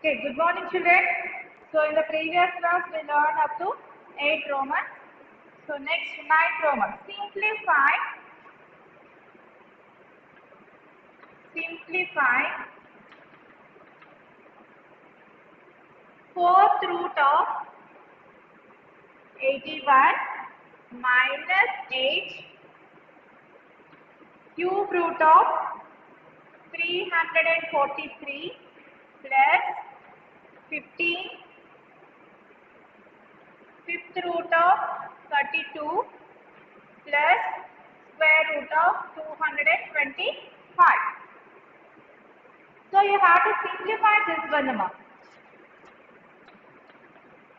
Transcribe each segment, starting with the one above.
Okay, good morning children. So in the previous class we learned up to 8 Roman. So next 9 Roman. Simplify 4th root of 81 minus 8 cube root of 343 plus 15 fifth root of 32 plus square root of 225. So you have to simplify this one amount.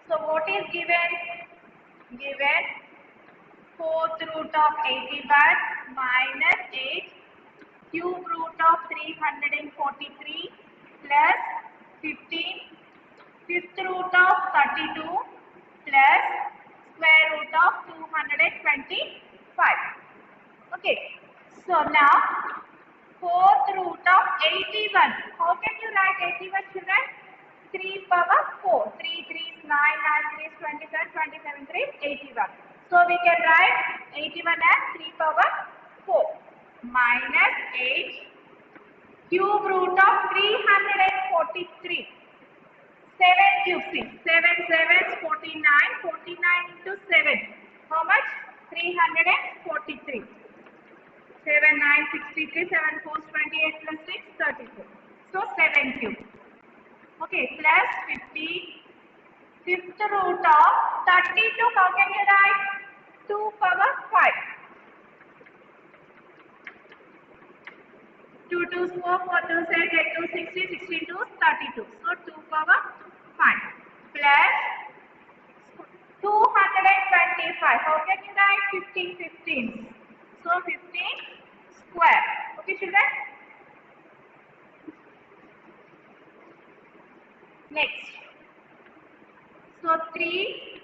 So what is given? Given 4th root of 81 minus 8 cube root of 343 plus 15 fifth root of 32 plus square root of 225. Okay. So now 4th root of 81. How can you write 81 children? 3 power 4. 3 3 is 9, 9 3 is 27, 27 3 is 81. So we can write 81 as 3 power 4 minus 8 cube root of 343. 7 cube 6. 7 7 is 49. 49 into 7. How much? 343. 7 9 63. 7 4 28 plus 6 34. So 7 cube. Okay, plus 50. Fifth root of 32. How can you write? 2 power 5. 2 2 4, 4 2 7, 8 2 60, 16 2 32. So 2 power 5 plus 225. How can you write? 15 15. So 15 square. Okay children. Next. So 3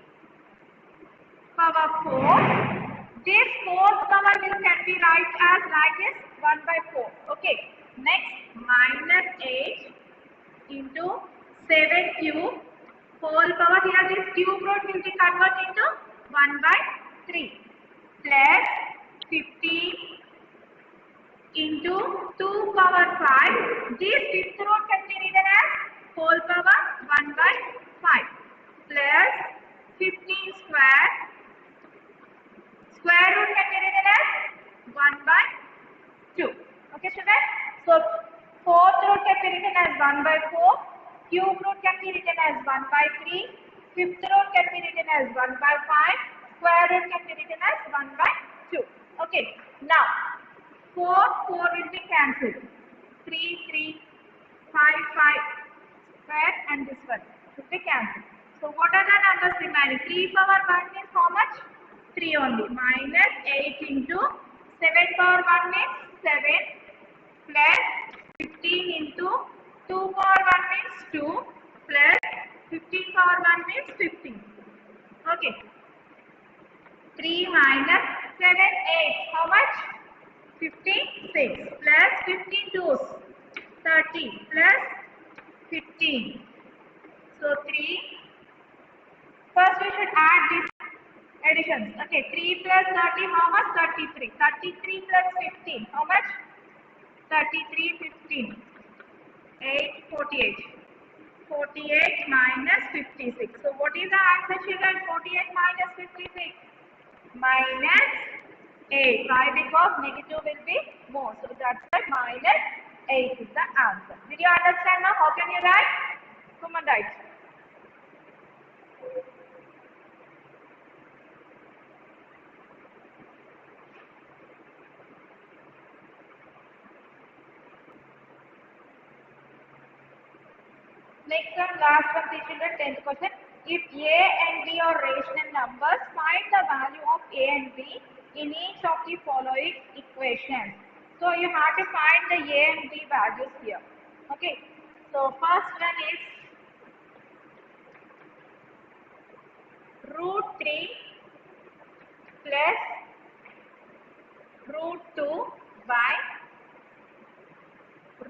power 4. This fourth power can be write as like this 1 by 4. Okay. Next minus 8 into 7 cube whole power. Here this cube root will be converted into 1 by 3 plus 15 into 2 power 5. This fifth root can be written as whole power 1 by 5 plus 15 square. Square root can be written as 1 by 2. Okay children. So fourth root can be written as 1 by 4. Cube root can be written as 1 by 3. Fifth root can be written as 1 by 5. Square root can be written as 1 by 2. Okay. Now 4 will be cancelled. 3 3 5 5 square and this one will be cancelled. So what are the numbers remaining? 3 power 1 means how much? 3 only. Minus 8 into 7 power 1 means 7 plus 15 into 2 power 1 means 2 plus 15 power 1 means 15. Okay. 3 minus 7 8. How much? 56 plus 15 2s 30 plus 15. So 3. First we should add this additions. Okay, 3 plus 30, how much? 33. 33 plus 15, how much? 33, 15. 8, 48. 48 minus 56. So what is the answer children? 48 minus 56. Minus 8. Why? Because negative will be more. So that's why minus 8 is the answer. Did you understand now? How can you write? Come on, write. Next one, last one, children, 10th question. If A and B are rational numbers, find the value of A and B in each of the following equations. So you have to find the A and B values here. Okay. So first one is root 3 plus root 2 by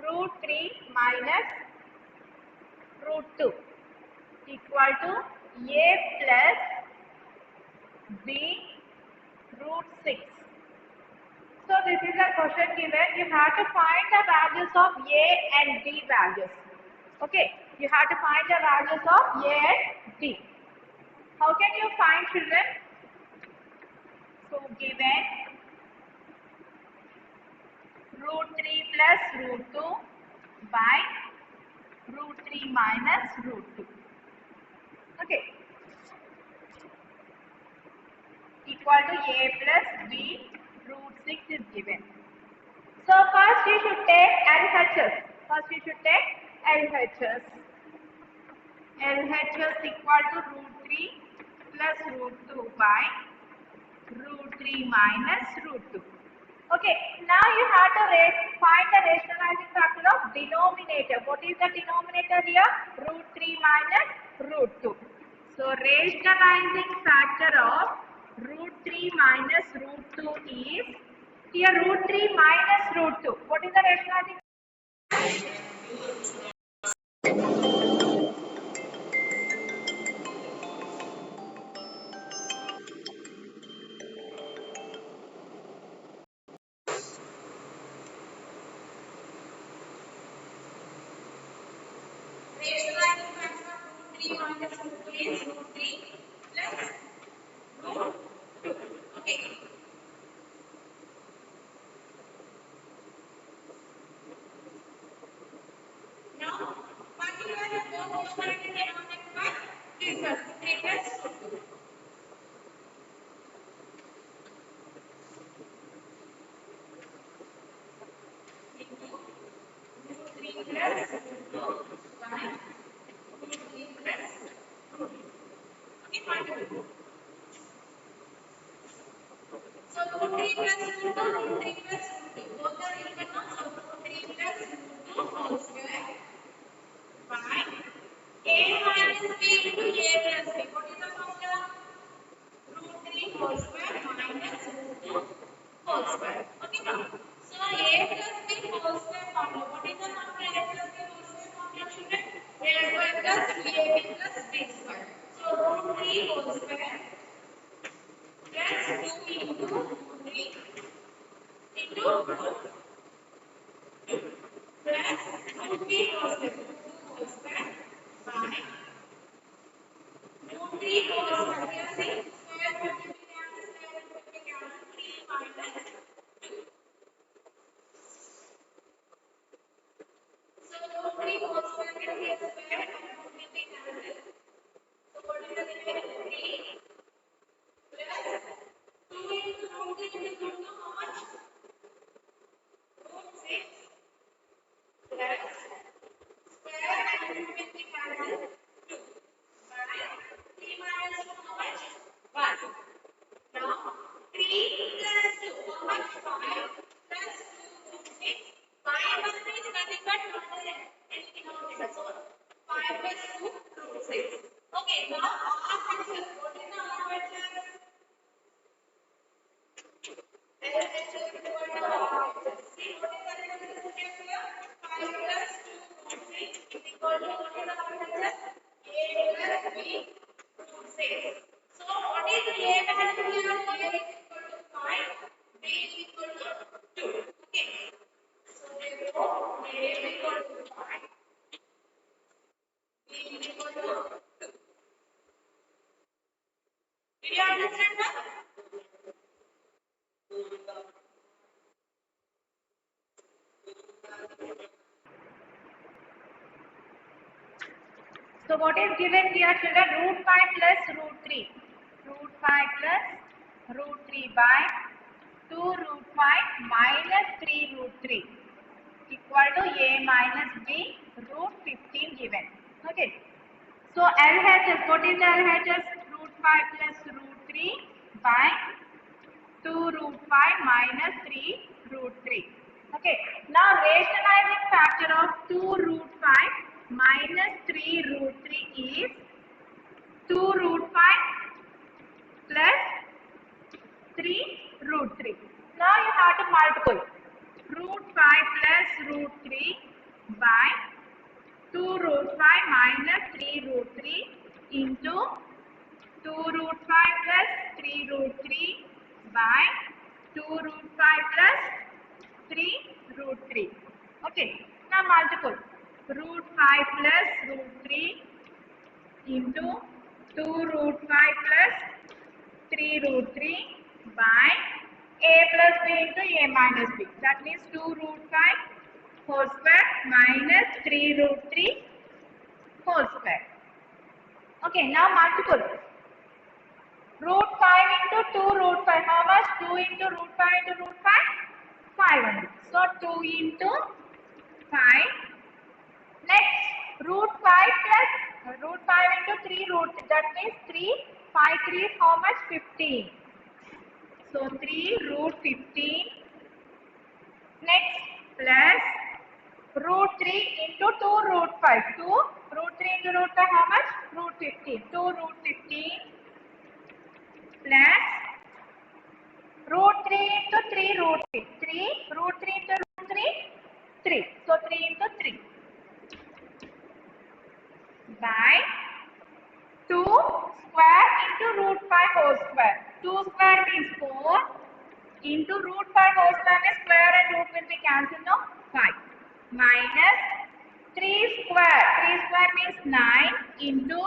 root 3 minus root root 2 equal to a plus b root 6. So this is a question given. You have to find the values of a and b values. Okay, you have to find the values of a and b. How can you find, children? So given root 3 plus root 2 by root 3 minus root 2. Okay. Equal to a plus b root 6 is given. So first you should take LHS. First you should take LHS. LHS equal to root 3 plus root 2 by root 3 minus root 2. Okay, now you have to find the rationalizing factor of denominator. What is the denominator here? Root 3 minus root 2. So rationalizing factor of root 3 minus root 2 is, here root 3 minus root 2. What is the rationalizing? Rationalizing factor of root 3 minus root 2 is root 3 plus root 2. Okay. Now, particularly both numerator and denominator by 3 plus 3 plus root 2. Into root 3 plus root 2 by root 3 plus root 2. Okay, multiple. So root 3 plus root 2, root 3 plus root 2. Both are equal now. So root 3 plus root 2 whole square by a minus b into a plus b. What is the formula? Root 3 whole square minus root 2 whole square. Okay, now. So a plus b whole square formula. What is the formula? A plus b whole square formula, children? A square plus ab plus b square. So root 3 whole square plus 2 into root 3 into root 2 plus root 3 whole square, root 2 whole square by root 3 whole square. Here see, square root will be cancelled, square root will be cancelled, 3 minus 2. So root 3 whole square and here square and root will be cancelled. So what is the given? 3 plus 2 into root 3 into root 2, how much? Root 6 plus square and root will be cancelled, 2 by 3 minus 2, how much? 1. Now 3 plus 2, how much? 5 plus 2 root 6. 5 plus 3 is nothing but not any denominator. So 5 plus 2 root 6. Okay, now RHS. What is the RHS? LHS equal to RHS. See what is the RHS here? 5 plus 2 root 6 is equal to what is the RHS? A plus b root 6. So what is the a value here? A is equal to 5, b is equal to 2. Okay. So therefore a is equal to 5, b is equal to 2. Did you understand that? So what is given here, children? Root 5 plus root 3. Root 5 plus root 3 by 2 root 5 minus 3 root 3 equal to a minus b root 15 given. Okay. So LHS, what is the LHS? Root 5 plus root 3 by 2 root 5 minus 3 root 3. Okay. Now rationalizing factor of 2 root 5 minus 3 root 3 is 2 root 5 plus 3 root 3. Now you have to multiply root 5 plus root 3 by 2 root 5 minus 3 root 3 into 2 root 5 plus 3 root 3 by 2 root 5 plus 3 root 3. Okay, now multiple. Root 5 plus root 3 into 2 root 5 plus 3 root 3 by a plus b into a minus b. That means 2 root 5 whole square minus 3 root 3 whole square. Okay, now multiple. Root 5 into 2 root 5. How much? 2 into root 5 into root 5? 500. So 2 into 5. Next, root 5 plus root 5 into 3 root. That means 3. 5 3 is how much? 15. So 3 root 15. Next, plus root 3 into 2 root 5. 2 root 3 into root 5 how much? Root 15. 2 root 15 plus root 3 into 3 root 3. 3 root 3 into root 3 3. So 3 into 3 by 2 square into root 5 whole square. 2 square means 4 into root 5 whole square means square and root will be cancelled, no? 5 minus 3 square. 3 square means 9 into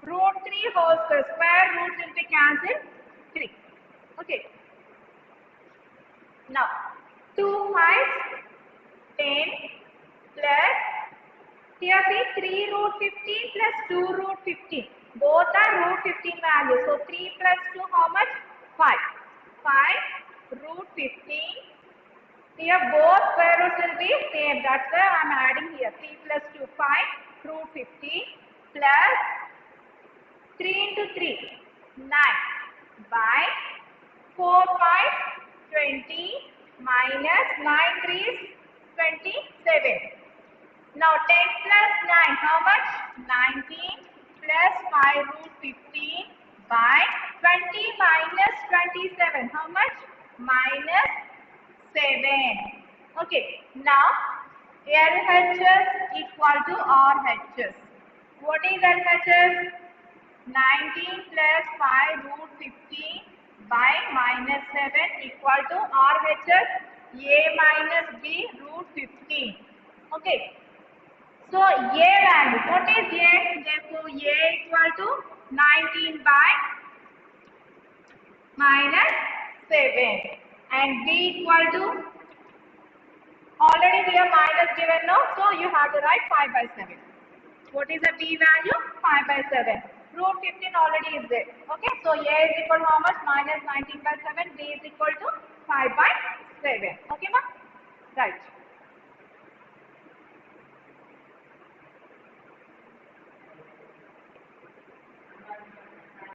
root 3 whole square. Square root will be cancelled 3. Okay. Now 2 5 10 plus here see 3 root 15 plus 2 root 15. Both are root 15 values. So 3 plus 2 how much? 5. 5 root 15. Here both square roots will be same. That's why I am adding here. 3 plus 2 5 root 15 plus 3 into 3 9 by 4 5 20 minus 9 3 is 27. Now 10 plus 9 how much? 19 plus 5 root 15 by 20 minus 27 how much? Minus 7. Okay, now LHS equal to RHS. What is LHS? 19 plus 5 root 15 by minus 7 equal to RHS A minus B root 15. Okay. So A value, what is A? Therefore A equal to 19 by minus 7 and B equal to, already we have minus given now, so you have to write 5 by 7. What is the B value? 5 by 7. Root 15 already is there. Okay, so A is equal to how much? Minus 19 by 7. B is equal to 5 by 7. Okay, ma? Right.